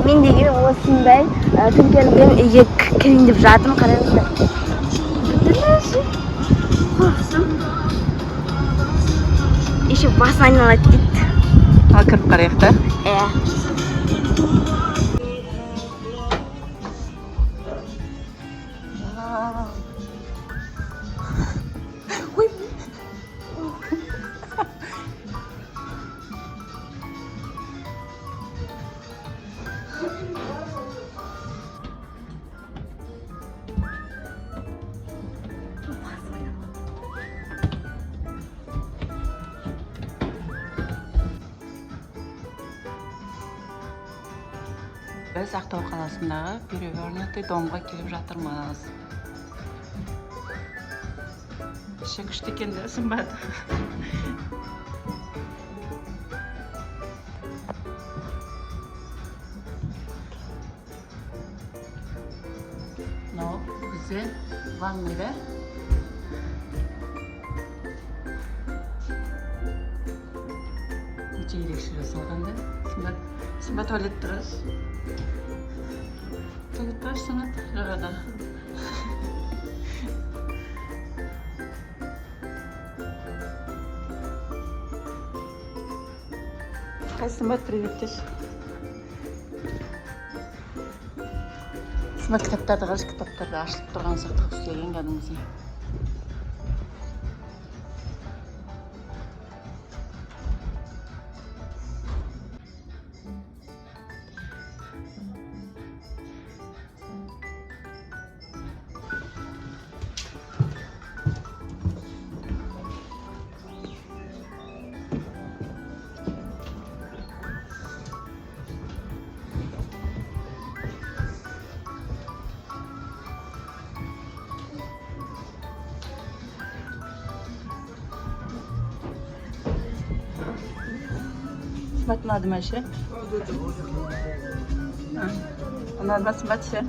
мен деген осындай төңкерілген үйге кірейін деп жатырмын. Қараңыздар. Қорқсым. Еще басым айналады дейді. Ал кіріп қарайық та. Біз Ақтау қаласындағы перевернутый домға келіп жатырмыз. Іші күшті екен де, сымбат. Мынау бізде ванныйда. Өте ерекше жасалған да. Сымбат туалет тұрыз. Туалет тұрыз сымбат жағада. Қай сымбат приветтеш. Сымбат кітаптарды қараш, кітаптарды ашылып тұрған сақтық үстелген кәдімгідей. Сымбат ұнады ма ше? Ұнады ма сымбат ше?